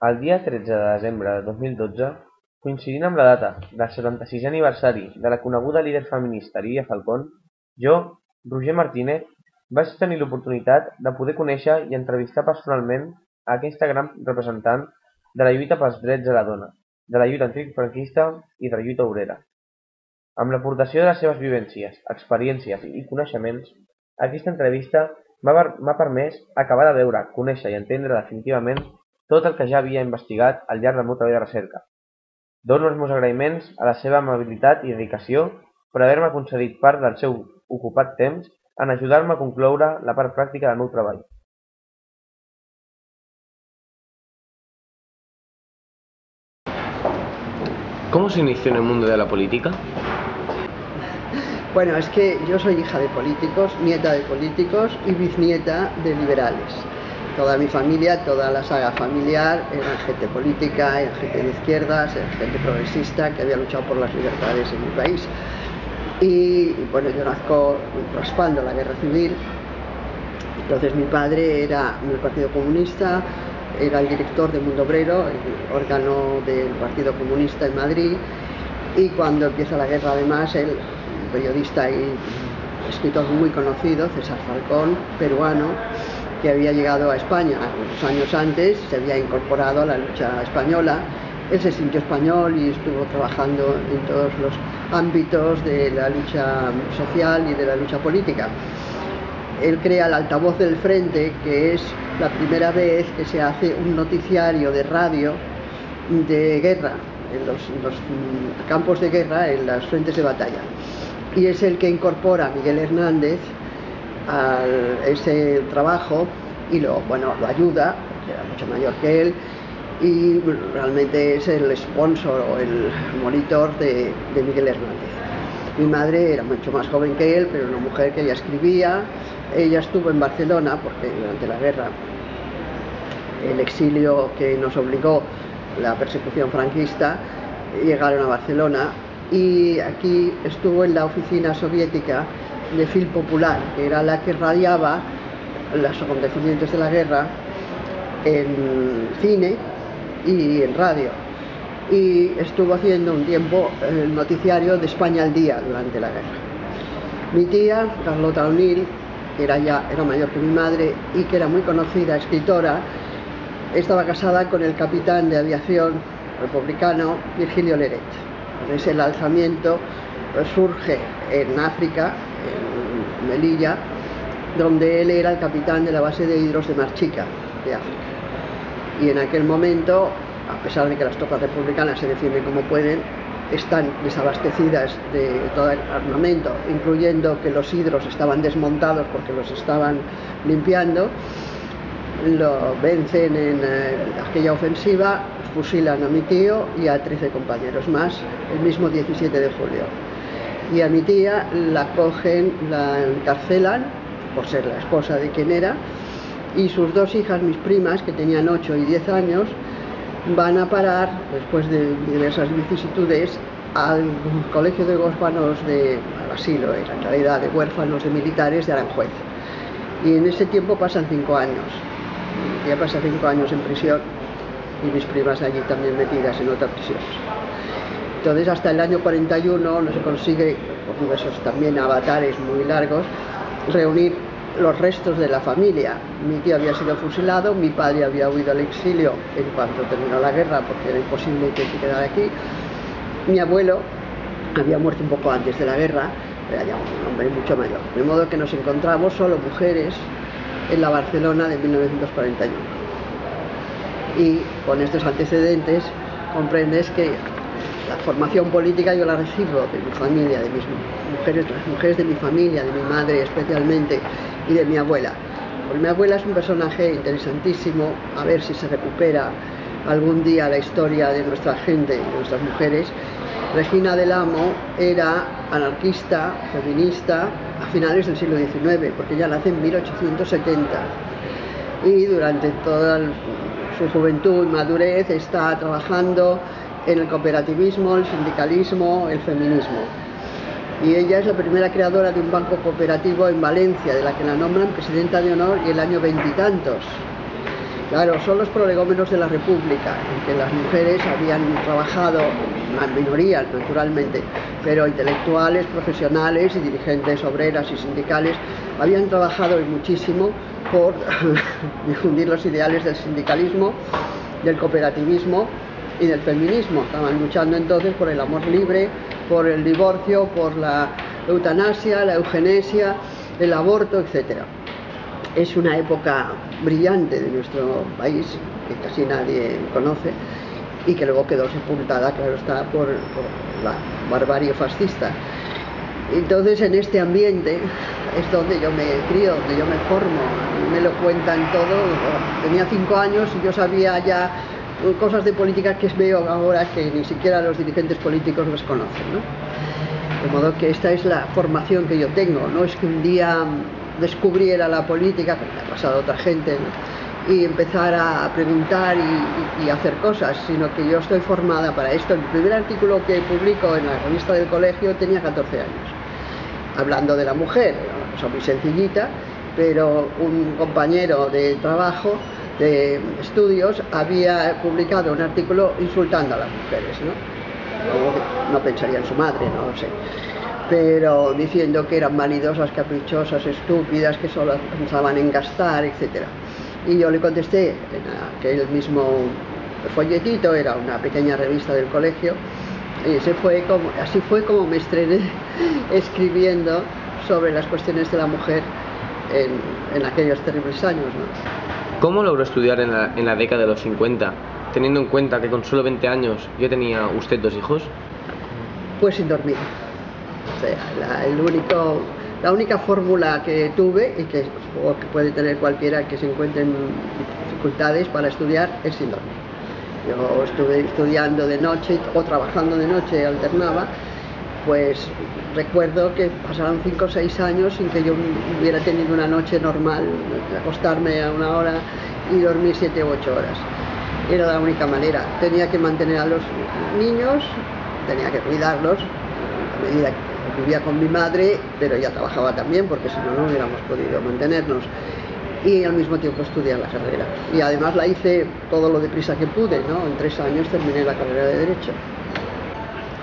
El dia 13 de desembre de 2012, coincidint amb la data del 76è aniversari de la coneguda líder feminista Lídia Falcón, jo, Roger Martínez, vaig tenir l'oportunitat de poder conèixer i entrevistar personalment a aquesta gran representant de la lluita pels drets de la dona, de la lluita antifranquista i de la lluita obrera. Amb l'aportació de les seves vivències, experiències i coneixements, aquesta entrevista m'ha permès acabar de veure, conèixer i entendre definitivament tot el que ja havia investigat al llarg del meu treball de recerca. Dono els meus agraïments a la seva amabilitat i dedicació per haver-me concedit part del seu ocupat temps en ajudar-me a concloure la part pràctica del meu treball. ¿Cómo se inició en el mundo de la política? Bueno, es que yo soy hija de políticos, nieta de políticos y bisnieta de liberales. Toda mi familia, toda la saga familiar, eran gente política, eran gente de izquierdas, eran gente progresista que había luchado por las libertades en mi país. Y bueno, yo nazco raspando la guerra civil. Entonces mi padre era en el Partido Comunista, era el director de Mundo Obrero, el órgano del Partido Comunista en Madrid, y cuando empieza la guerra además él, un periodista y escritor muy conocido, César Falcón, peruano, que había llegado a España unos años antes, se había incorporado a la lucha española. Él se sintió español y estuvo trabajando en todos los ámbitos de la lucha social y de la lucha política. Él crea el Altavoz del Frente, que es la primera vez que se hace un noticiario de radio de guerra, en los campos de guerra, en los frentes de batalla. Y es el que incorpora a Miguel Hernández a ese trabajo y lo ayuda, porque era mucho mayor que él, y realmente es el sponsor o el monitor de Miguel Hernández. Mi madre era mucho más joven que él, pero una mujer que ella escribía. Ella estuvo en Barcelona porque durante la guerra, el exilio que nos obligó, la persecución franquista, llegaron a Barcelona y aquí estuvo en la oficina soviética de Fil Popular, que era la que radiaba los acontecimientos de la guerra en cine y en radio. Y estuvo haciendo un tiempo el noticiario de España al Día durante la guerra. Mi tía, Carlota O'Neill, que era mayor que mi madre y que era muy conocida escritora, estaba casada con el capitán de aviación republicano Virgilio Leret. Entonces el alzamiento surge en África, en Melilla, donde él era el capitán de la base de Hidros de Marchica, de África. Y en aquel momento, a pesar de que las tropas republicanas se defienden como pueden, están desabastecidas de todo el armamento, incluyendo que los hidros estaban desmontados porque los estaban limpiando. Lo vencen en aquella ofensiva, fusilan a mi tío y a 13 compañeros más el mismo 17 de julio. Y a mi tía la cogen, la encarcelan por ser la esposa de quien era, y sus dos hijas, mis primas, que tenían 8 y 10 años, van a parar, después de diversas vicisitudes, al colegio de huérfanos al asilo, en realidad de huérfanos de militares de Aranjuez. Y en ese tiempo pasan 5 años. Ya pasa 5 años en prisión y mis primas allí también metidas en otra prisión. Entonces hasta el año 41 no se consigue, por diversos también avatares muy largos, reunir los restos de la familia. Mi tío había sido fusilado, mi padre había huido al exilio en cuanto terminó la guerra porque era imposible que se quedara aquí. Mi abuelo había muerto un poco antes de la guerra, era ya un hombre mucho mayor. De modo que nos encontramos solo mujeres en la Barcelona de 1941. Y con estos antecedentes comprendes que la formación política yo la recibo de mi familia, de mis mujeres, las mujeres de mi familia, de mi madre especialmente, y de mi abuela. Porque mi abuela es un personaje interesantísimo, a ver si se recupera algún día la historia de nuestra gente y de nuestras mujeres. Regina del Amo era anarquista, feminista, a finales del siglo XIX, porque ella nace en 1870. Y durante toda su juventud y madurez está trabajando en el cooperativismo, el sindicalismo, el feminismo. Y ella es la primera creadora de un banco cooperativo en Valencia, de la que la nombran presidenta de honor y el año veintitantos. Claro, son los prolegómenos de la República, en que las mujeres habían trabajado, en minorías naturalmente, pero intelectuales, profesionales y dirigentes obreras y sindicales habían trabajado muchísimo por difundir los ideales del sindicalismo, del cooperativismo y del feminismo. Estaban luchando entonces por el amor libre, por el divorcio, por la eutanasia, la eugenesia, el aborto, etc. Es una época brillante de nuestro país, que casi nadie conoce, y que luego quedó sepultada, claro está, por la barbarie fascista. Entonces, en este ambiente es donde yo me crío, donde yo me formo, me lo cuentan todo. Tenía 5 años y yo sabía ya cosas de política que veo ahora que ni siquiera los dirigentes políticos los conocen, ¿no? De modo que esta es la formación que yo tengo, no es que un día descubriera la política, como le ha pasado a otra gente, ¿no?, y empezar a preguntar y hacer cosas, sino que yo estoy formada para esto. El primer artículo que publico en la revista del colegio tenía 14 años, hablando de la mujer, era una cosa muy sencillita, pero un compañero de trabajo, de estudios, había publicado un artículo insultando a las mujeres, ¿no? No pensaría en su madre, no lo sé, pero diciendo que eran vanidosas, caprichosas, estúpidas, que solo pensaban en gastar, etc. Y yo le contesté en aquel mismo folletito, era una pequeña revista del colegio, y así fue como me estrené escribiendo sobre las cuestiones de la mujer en aquellos terribles años, ¿no? ¿Cómo logró estudiar en la década de los 50, teniendo en cuenta que con solo 20 años ya tenía usted 2 hijos? Pues sin dormir. O sea, la única fórmula que tuve, y que supongo que puede tener cualquiera que se encuentre en dificultades para estudiar, es sin dormir. Yo estuve estudiando de noche o trabajando de noche, alternaba. Pues recuerdo que pasaron 5 o 6 años sin que yo hubiera tenido una noche normal, acostarme a una hora y dormir 7 u 8 horas. Era la única manera. Tenía que mantener a los niños, tenía que cuidarlos, a medida que vivía con mi madre, pero ella trabajaba también, porque si no, no hubiéramos podido mantenernos. Y al mismo tiempo estudiar la carrera. Y además la hice todo lo deprisa que pude, ¿no? En 3 años terminé la carrera de Derecho.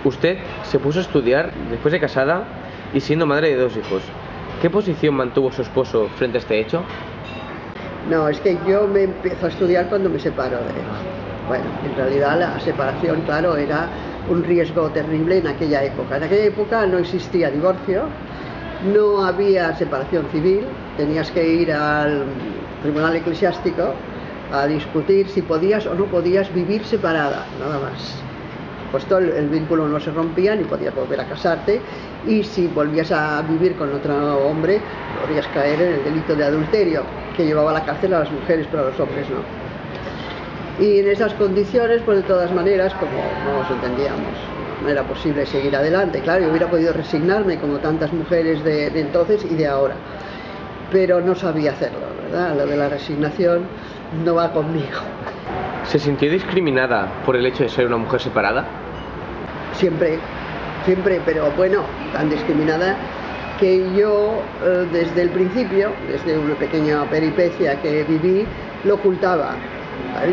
Usted se puso a estudiar después de casada y siendo madre de 2 hijos. ¿Qué posición mantuvo su esposo frente a este hecho? No, es que yo me empiezo a estudiar cuando me separo de él. Bueno, en realidad la separación, claro, era un riesgo terrible en aquella época. En aquella época no existía divorcio, no había separación civil, tenías que ir al tribunal eclesiástico a discutir si podías o no podías vivir separada, nada más. Puesto el vínculo no se rompía, ni podías volver a casarte, y si volvías a vivir con otro hombre, podrías caer en el delito de adulterio, que llevaba a la cárcel a las mujeres, pero a los hombres no. Y en esas condiciones, pues de todas maneras, como no nos entendíamos, no era posible seguir adelante. Claro, yo hubiera podido resignarme como tantas mujeres de entonces y de ahora, pero no sabía hacerlo, ¿verdad? Lo de la resignación no va conmigo. ¿Se sintió discriminada por el hecho de ser una mujer separada? Siempre, pero bueno, tan discriminada que yo desde el principio, desde una pequeña peripecia que viví, lo ocultaba.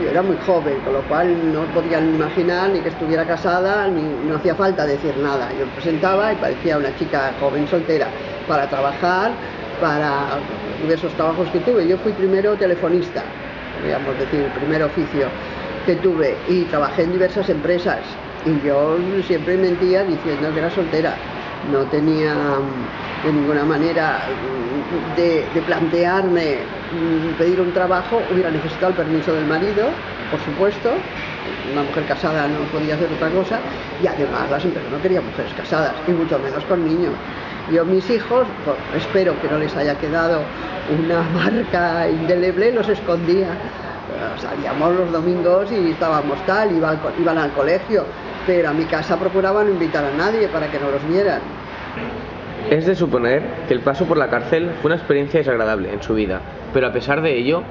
Yo era muy joven, con lo cual no podían imaginar ni que estuviera casada, ni no hacía falta decir nada. Yo me presentaba y parecía una chica joven soltera para trabajar, para diversos trabajos que tuve. Yo fui primero telefonista, podríamos decir, el primer oficio que tuve, y trabajé en diversas empresas, y yo siempre mentía diciendo que era soltera. No tenía de ninguna manera de plantearme pedir un trabajo. Hubiera necesitado el permiso del marido, por supuesto. Una mujer casada no podía hacer otra cosa, y además las empresas no querían mujeres casadas, y mucho menos con niños. Yo mis hijos, pues, espero que no les haya quedado una marca indeleble, los escondía. Salíamos los domingos y estábamos tal, iban al colegio, pero a mi casa procuraba no invitar a nadie para que no los vieran. Es de suponer que el paso por la cárcel fue una experiencia desagradable en su vida, pero a pesar de ello,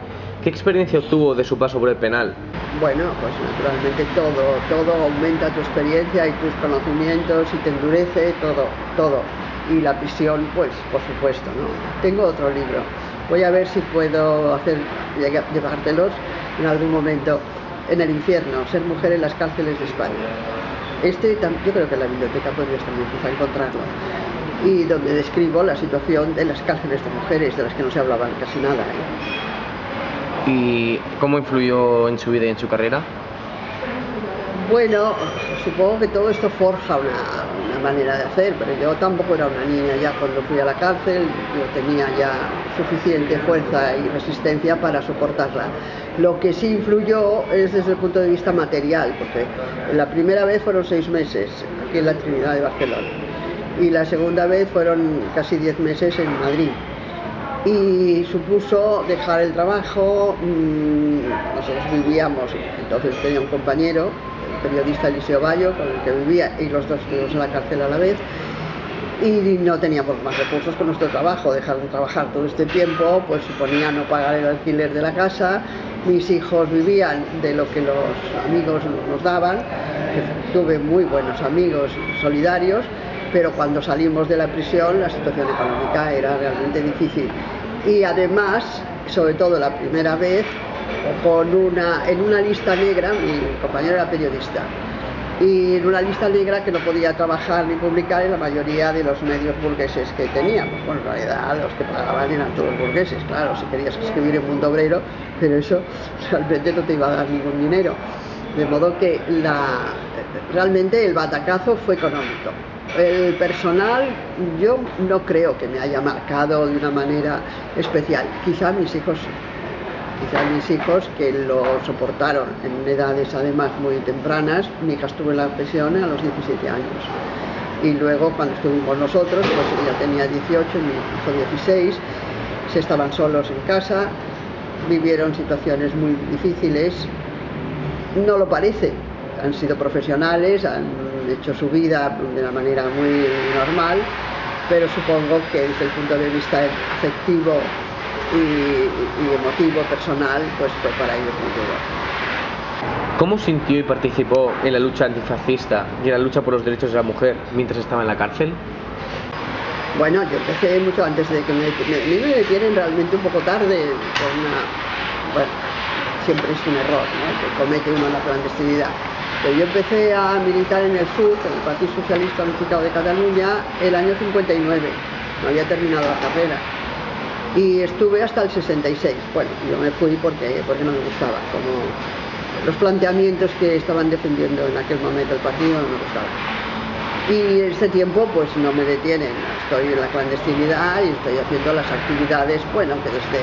¿qué experiencia obtuvo de su paso por el penal? Bueno, pues naturalmente todo aumenta tu experiencia y tus conocimientos y te endurece, todo. Y la prisión, pues por supuesto, ¿no? Tengo otro libro Voy a ver si puedo llevártelos en algún momento. En el infierno, ser mujer en las cárceles de España. Yo creo que en la biblioteca podrías también quizá encontrarlo. Y donde describo la situación de las cárceles de mujeres, de las que no se hablaba casi nada. ¿Y cómo influyó en su vida y en su carrera? Bueno, supongo que todo esto forja una manera de hacer, pero yo tampoco era una niña ya cuando fui a la cárcel, yo tenía ya suficiente fuerza y resistencia para soportarla. Lo que sí influyó es desde el punto de vista material, porque la primera vez fueron 6 meses aquí en la Trinidad de Barcelona y la segunda vez fueron casi 10 meses en Madrid. Y supuso dejar el trabajo. Nosotros vivíamos, entonces tenía un compañero, el periodista Eliseo Bayo, con el que vivía, y los dos estuvimos en la cárcel a la vez, y no teníamos más recursos con nuestro trabajo. Dejar de trabajar todo este tiempo pues suponía no pagar el alquiler de la casa. Mis hijos vivían de lo que los amigos nos daban, que tuve muy buenos amigos solidarios, pero cuando salimos de la prisión la situación económica era realmente difícil. Y además, sobre todo la primera vez, en una lista negra, mi compañero era periodista, y en una lista negra que no podía trabajar ni publicar en la mayoría de los medios burgueses que teníamos. Bueno, en realidad los que pagaban eran todos burgueses, claro, si querías escribir en Mundo Obrero, pero eso realmente no te iba a dar ningún dinero. De modo que realmente el batacazo fue económico. El personal, yo no creo que me haya marcado de una manera especial. Quizá mis hijos que lo soportaron en edades además muy tempranas. Mi hija estuvo en la prisión a los 17 años. Y luego cuando estuvimos nosotros, pues ella tenía 18, mi hijo 16, se estaban solos en casa, vivieron situaciones muy difíciles. No lo parece, han sido profesionales, han hecho su vida de una manera muy normal, pero supongo que desde el punto de vista afectivo y emotivo, personal, pues fue para ellos muy duro. ¿Cómo sintió y participó en la lucha antifascista y en la lucha por los derechos de la mujer mientras estaba en la cárcel? Bueno, yo empecé mucho antes de que me detienen realmente un poco tarde, bueno, siempre es un error, ¿no?, que comete uno en la clandestinidad. Pero yo empecé a militar en el sur, en el Partido Socialista Unificado de Cataluña, el año 59, no había terminado la carrera. Y estuve hasta el 66. Bueno, yo me fui porque no me gustaba, como los planteamientos que estaban defendiendo en aquel momento el partido no me gustaban. Y en este tiempo pues no me detienen, estoy en la clandestinidad y estoy haciendo las actividades, bueno, que desde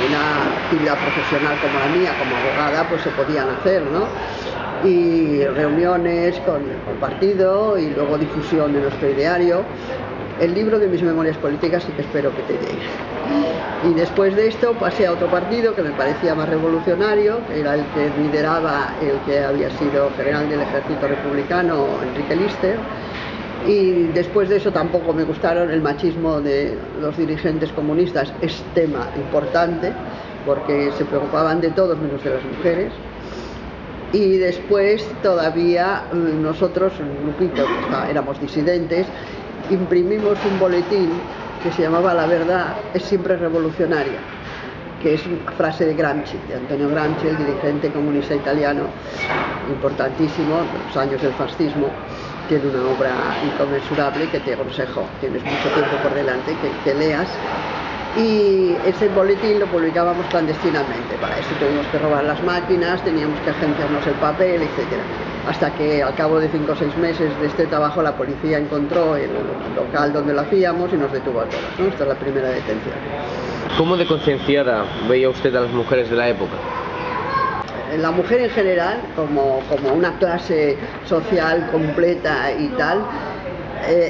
una actividad profesional como la mía, como abogada, pues se podían hacer, ¿no? Y reuniones con el partido y luego difusión de nuestro ideario. El libro de mis memorias políticas sí que espero que te llegue. Y después de esto pasé a otro partido que me parecía más revolucionario, que era el que lideraba el que había sido general del ejército republicano, Enrique Lister. Y después de eso tampoco me gustaron. El machismo de los dirigentes comunistas es tema importante, porque se preocupaban de todos menos de las mujeres. Y después todavía nosotros, un grupito que éramos disidentes, imprimimos un boletín que se llamaba La verdad es siempre revolucionaria, que es una frase de Gramsci, de Antonio Gramsci, el dirigente comunista italiano importantísimo de los años del fascismo. Tiene una obra inconmensurable que te aconsejo, tienes mucho tiempo por delante, que leas. Y ese boletín lo publicábamos clandestinamente. Para eso tuvimos que robar las máquinas, teníamos que agenciarnos el papel, etc. Hasta que al cabo de 5 o 6 meses de este trabajo la policía encontró el local donde lo hacíamos y nos detuvo a todos, ¿no? Esta es la primera detención. ¿Cómo de concienciada veía usted a las mujeres de la época? La mujer en general, como una clase social completa y tal,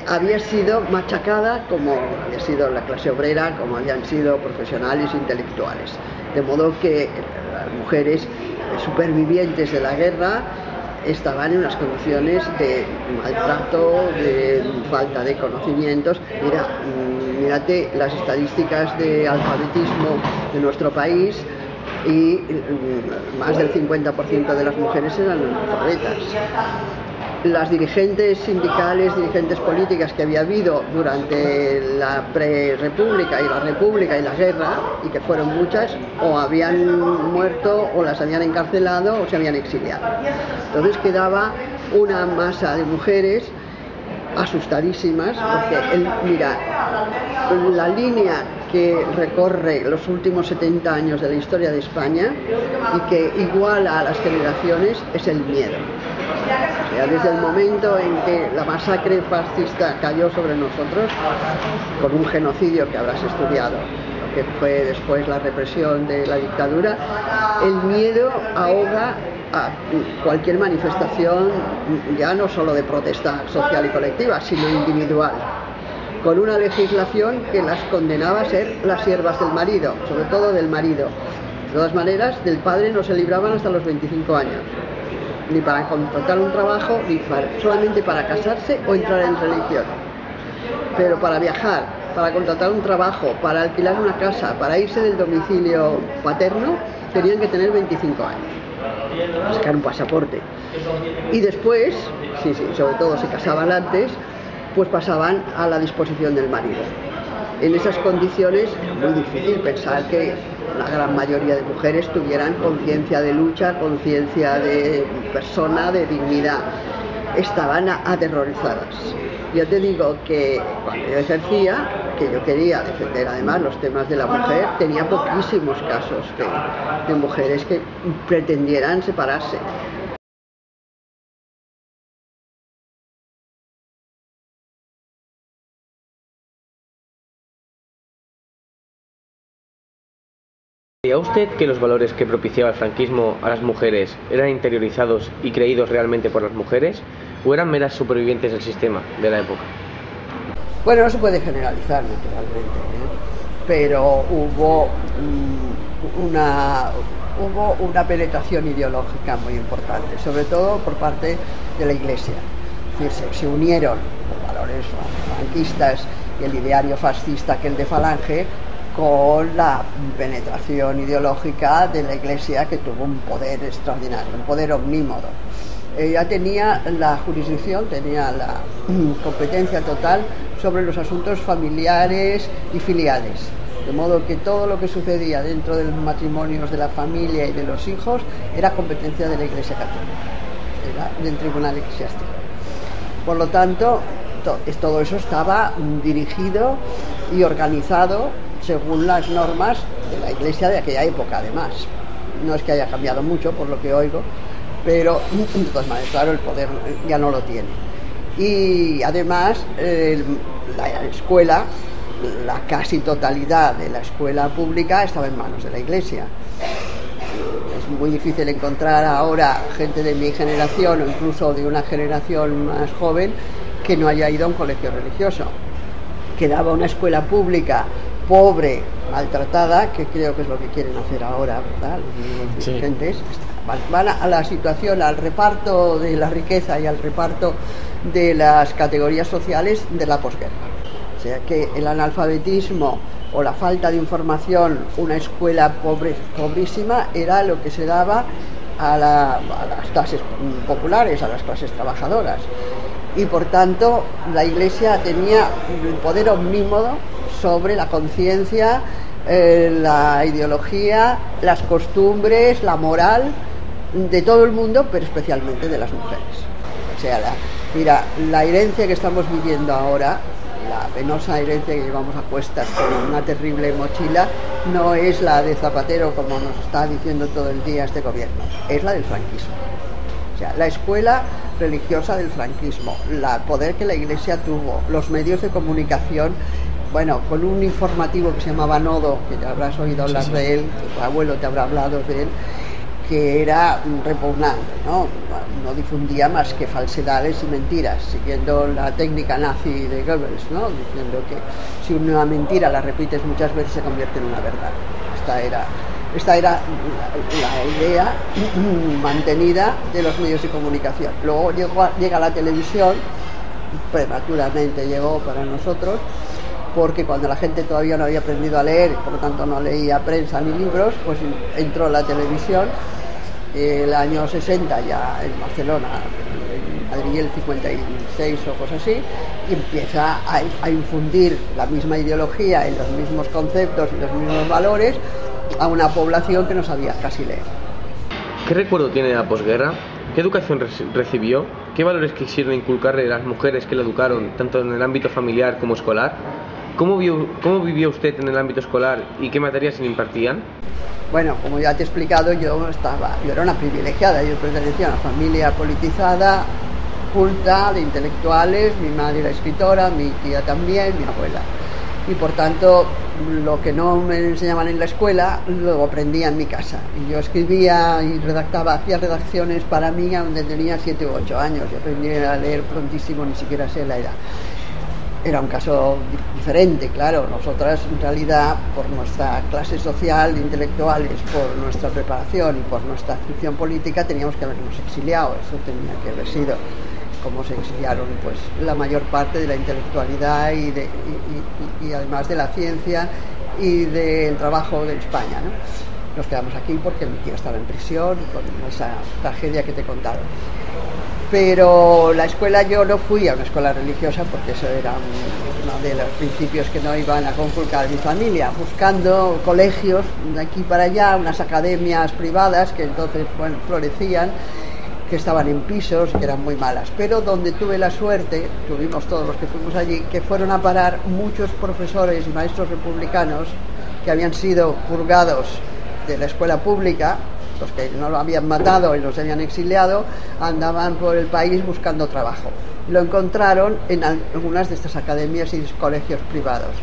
había sido machacada como había sido la clase obrera, como habían sido profesionales intelectuales. De modo que las mujeres supervivientes de la guerra estaban en unas condiciones de maltrato, de falta de conocimientos. Mírate las estadísticas de alfabetismo de nuestro país, y más del 50% de las mujeres eran analfabetas. las dirigentes sindicales, dirigentes políticas que había habido durante la pre-república y la república y la guerra, y que fueron muchas, o habían muerto o las habían encarcelado o se habían exiliado. Entonces quedaba una masa de mujeres asustadísimas, porque mira, la línea que recorre los últimos 70 años de la historia de España y que iguala a las generaciones es el miedo. O sea, desde el momento en que la masacre fascista cayó sobre nosotros, con un genocidio que habrás estudiado, lo que fue después la represión de la dictadura, el miedo ahoga a cualquier manifestación, ya no solo de protesta social y colectiva, sino individual, con una legislación que las condenaba a ser las siervas del marido, sobre todo del marido. De todas maneras, del padre no se libraban hasta los 25 años, ni para contratar un trabajo, ni solamente para casarse o entrar en religión. Pero para viajar, para contratar un trabajo, para alquilar una casa, para irse del domicilio paterno, tenían que tener 25 años, sacar un pasaporte. Y después, sí, sobre todo se casaban antes, pues pasaban a la disposición del marido. En esas condiciones es muy difícil pensar que la gran mayoría de mujeres tuvieran conciencia de lucha, conciencia de persona, de dignidad. Estaban aterrorizadas. Yo te digo que cuando yo ejercía, que yo quería defender además los temas de la mujer, tenía poquísimos casos de mujeres que pretendieran separarse. ¿Creía usted que los valores que propiciaba el franquismo a las mujeres eran interiorizados y creídos realmente por las mujeres, o eran meras supervivientes del sistema de la época? Bueno, no se puede generalizar, naturalmente, pero hubo una penetración ideológica muy importante, sobre todo por parte de la Iglesia. Es decir, se unieron los valores franquistas y el ideario fascista, que el de Falange, con la penetración ideológica de la Iglesia, que tuvo un poder extraordinario, un poder omnímodo. Ella tenía la jurisdicción, tenía la competencia total sobre los asuntos familiares y filiales, de modo que todo lo que sucedía dentro de los matrimonios, de la familia y de los hijos era competencia de la Iglesia Católica, era del tribunal eclesiástico. Por lo tanto, todo eso estaba dirigido y organizado según las normas de la Iglesia de aquella época. Además, no es que haya cambiado mucho por lo que oigo, pero de todas maneras, claro, el poder ya no lo tiene. Y además la escuela, la casi totalidad de la escuela pública estaba en manos de la Iglesia. Es muy difícil encontrar ahora gente de mi generación o incluso de una generación más joven que no haya ido a un colegio religioso. Quedaba una escuela pública pobre, maltratada, que creo que es lo que quieren hacer ahora, ¿verdad? Los dirigentes van a la situación, al reparto de la riqueza y al reparto de las categorías sociales de la posguerra. O sea que el analfabetismo o la falta de información, una escuela pobrísima, era lo que se daba a las clases populares, a las clases trabajadoras. Y por tanto la Iglesia tenía el poder omnímodo sobre la conciencia, la ideología, las costumbres, la moral de todo el mundo, pero especialmente de las mujeres. O sea, mira, la herencia que estamos viviendo ahora, la penosa herencia que llevamos a cuestas con una terrible mochila, no es la de Zapatero, como nos está diciendo todo el día este gobierno, es la del franquismo. O sea, la escuela religiosa del franquismo, el poder que la Iglesia tuvo, los medios de comunicación, bueno, con un informativo que se llamaba Nodo, que ya habrás oído hablar de él, tu abuelo te habrá hablado de él, que era repugnante, ¿no? No difundía más que falsedades y mentiras, siguiendo la técnica nazi de Goebbels, ¿no? Diciendo que si una mentira la repites muchas veces se convierte en una verdad. Esta era la idea mantenida de los medios de comunicación. Luego llega la televisión, prematuramente llegó para nosotros, porque cuando la gente todavía no había aprendido a leer, por lo tanto no leía prensa ni libros, pues entró la televisión. El año 60 ya en Barcelona, en Madrid el 56 o cosas así, y empieza a infundir la misma ideología en los mismos conceptos y los mismos valores a una población que no sabía casi leer. ¿Qué recuerdo tiene de la posguerra? ¿Qué educación recibió? ¿Qué valores quisieron inculcarle a las mujeres que la educaron, tanto en el ámbito familiar como escolar? ¿Cómo vivió usted en el ámbito escolar y qué materias se le impartían? Bueno, como ya te he explicado, yo era una privilegiada, yo pertenecía a una familia politizada, culta, de intelectuales, mi madre era escritora, mi tía también, mi abuela. Y por tanto, lo que no me enseñaban en la escuela, lo aprendía en mi casa. Y yo escribía y redactaba, hacía redacciones para mí donde tenía 7 u 8 años. Yo aprendí a leer prontísimo, ni siquiera sé la edad. Era un caso diferente, claro. Nosotras, en realidad, por nuestra clase social de intelectuales, por nuestra preparación y por nuestra adscripción política, teníamos que habernos exiliado. Eso tenía que haber sido. Como se exiliaron pues la mayor parte de la intelectualidad y además de la ciencia y del trabajo de España, ¿no? Nos quedamos aquí porque mi tía estaba en prisión con esa tragedia que te he contado. Pero la escuela, yo no fui a una escuela religiosa porque eso era uno de los principios que no iban a conculcar mi familia, buscando colegios de aquí para allá, unas academias privadas que entonces, bueno, florecían, que estaban en pisos, que eran muy malas, pero donde tuve la suerte, tuvimos todos los que fuimos allí, que fueron a parar muchos profesores y maestros republicanos que habían sido purgados de la escuela pública, los que no lo habían matado y los habían exiliado, andaban por el país buscando trabajo. Lo encontraron en algunas de estas academias y colegios privados,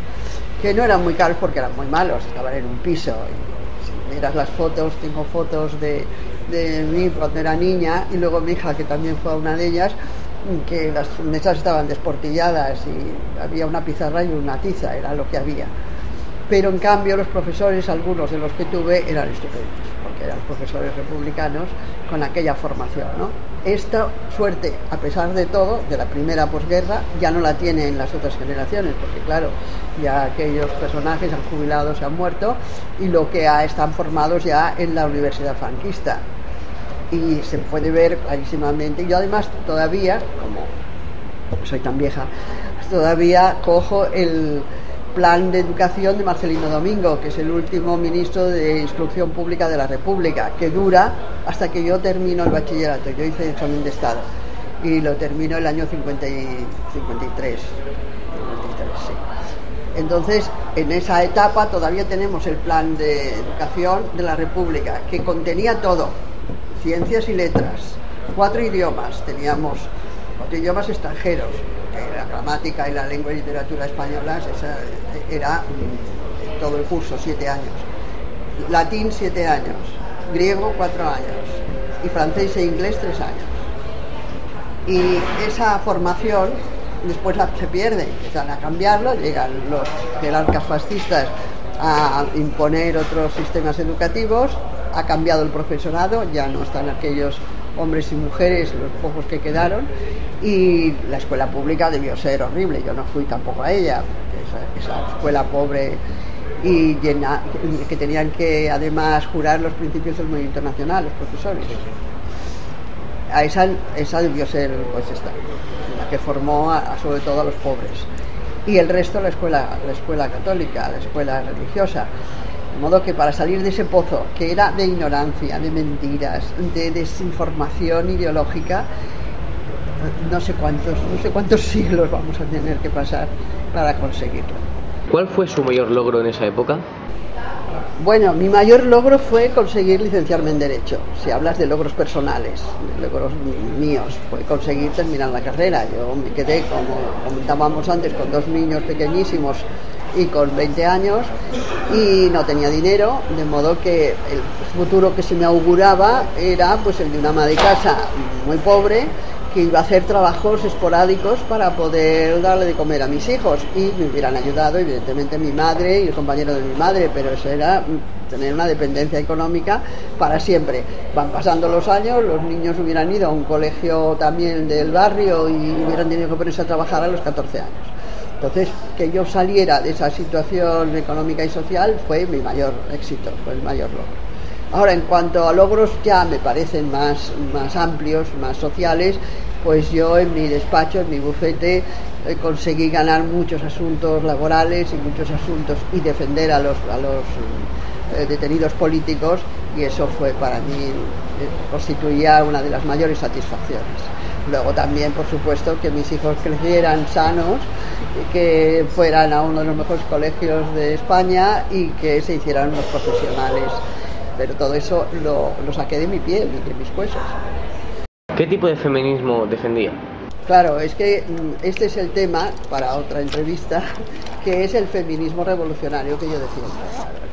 que no eran muy caros porque eran muy malos, estaban en un piso. Y si miras las fotos, tengo fotos de mí cuando era niña y luego mi hija, que también fue a una de ellas, que las mesas estaban desportilladas y había una pizarra y una tiza, era lo que había. Pero en cambio los profesores, algunos de los que tuve, eran estupendos, porque eran profesores republicanos con aquella formación, ¿no? Esta suerte, a pesar de todo, de la primera posguerra, ya no la tienen las otras generaciones, porque claro, ya aquellos personajes han jubilado, se han muerto, y lo que están formados ya en la universidad franquista. Y se puede ver clarísimamente. Yo además todavía, como soy tan vieja, todavía cojo el plan de educación de Marcelino Domingo, que es el último ministro de Instrucción Pública de la República, que dura hasta que yo termino el bachillerato. Yo hice el examen de Estado y lo termino el año 53, sí. Entonces, en esa etapa todavía tenemos el plan de educación de la República, que contenía todo, ciencias y letras, 4 idiomas, teníamos 4 idiomas extranjeros, la gramática y la lengua y literatura españolas, esa era todo el curso, 7 años, latín 7 años, griego 4 años y francés e inglés 3 años. Y esa formación después se pierde, empiezan a cambiarlo, llegan los jerarcas fascistas a imponer otros sistemas educativos, ha cambiado el profesorado, ya no están aquellos hombres y mujeres, los pocos que quedaron, y la escuela pública debió ser horrible. Yo no fui tampoco a ella, esa escuela pobre y llena, que tenían que además jurar los principios del movimiento nacional, los profesores. A esa debió ser pues esta, la que formó sobre todo a los pobres. Y el resto la escuela católica, la escuela religiosa. De modo que para salir de ese pozo, que era de ignorancia, de mentiras, de desinformación ideológica, no sé cuántos siglos vamos a tener que pasar para conseguirlo. ¿Cuál fue su mayor logro en esa época? Bueno, mi mayor logro fue conseguir licenciarme en Derecho. Si hablas de logros personales, de logros míos, fue conseguir terminar la carrera. Yo me quedé, como comentábamos antes, con 2 niños pequeñísimos y con 20 años y no tenía dinero, de modo que el futuro que se me auguraba era pues el de una ama de casa muy pobre que iba a hacer trabajos esporádicos para poder darle de comer a mis hijos, y me hubieran ayudado evidentemente mi madre y el compañero de mi madre, pero eso era tener una dependencia económica para siempre. Van pasando los años, los niños hubieran ido a un colegio también del barrio y hubieran tenido que ponerse a trabajar a los 14 años. Entonces, que yo saliera de esa situación económica y social fue mi mayor éxito, fue el mayor logro. Ahora, en cuanto a logros ya me parecen más amplios, más sociales, pues yo en mi despacho, en mi bufete, conseguí ganar muchos asuntos laborales y muchos asuntos y defender a los detenidos políticos, y eso fue para mí, constituía una de las mayores satisfacciones. Luego también, por supuesto, que mis hijos crecieran sanos, que fueran a uno de los mejores colegios de España y que se hicieran unos profesionales. Pero todo eso lo saqué de mi piel y de mis huesos. ¿Qué tipo de feminismo defendía? Claro, es que este es el tema para otra entrevista, que es el feminismo revolucionario que yo defiendo.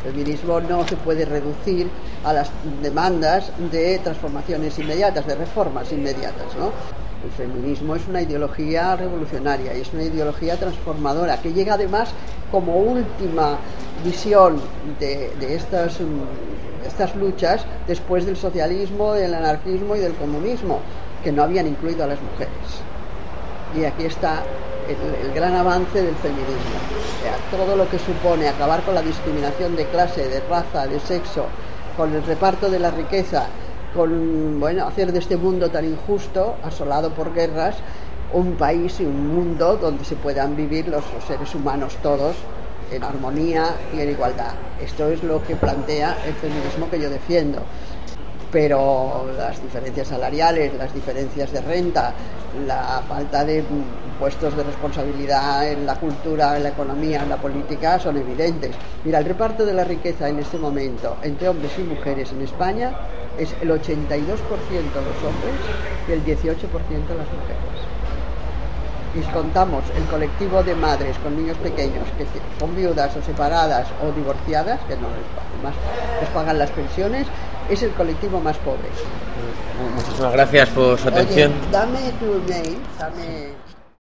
El feminismo no se puede reducir a las demandas de transformaciones inmediatas, de reformas inmediatas, ¿no? El feminismo es una ideología revolucionaria y es una ideología transformadora que llega además como última visión de estas luchas después del socialismo, del anarquismo y del comunismo, que no habían incluido a las mujeres. Y aquí está el gran avance del feminismo. O sea, todo lo que supone acabar con la discriminación de clase, de raza, de sexo, con el reparto de la riqueza, con hacer de este mundo tan injusto, asolado por guerras, un país y un mundo donde se puedan vivir los seres humanos todos en armonía y en igualdad. Esto es lo que plantea el feminismo que yo defiendo. Pero las diferencias salariales, las diferencias de renta, la falta de puestos de responsabilidad en la cultura, en la economía, en la política son evidentes. Mira, el reparto de la riqueza en este momento entre hombres y mujeres en España es el 82% los hombres y el 18% las mujeres. Y si contamos el colectivo de madres con niños pequeños que son viudas o separadas o divorciadas, que no les pagan las pensiones, es el colectivo más pobre. Muchísimas gracias por su atención. Oye, dame tu mail,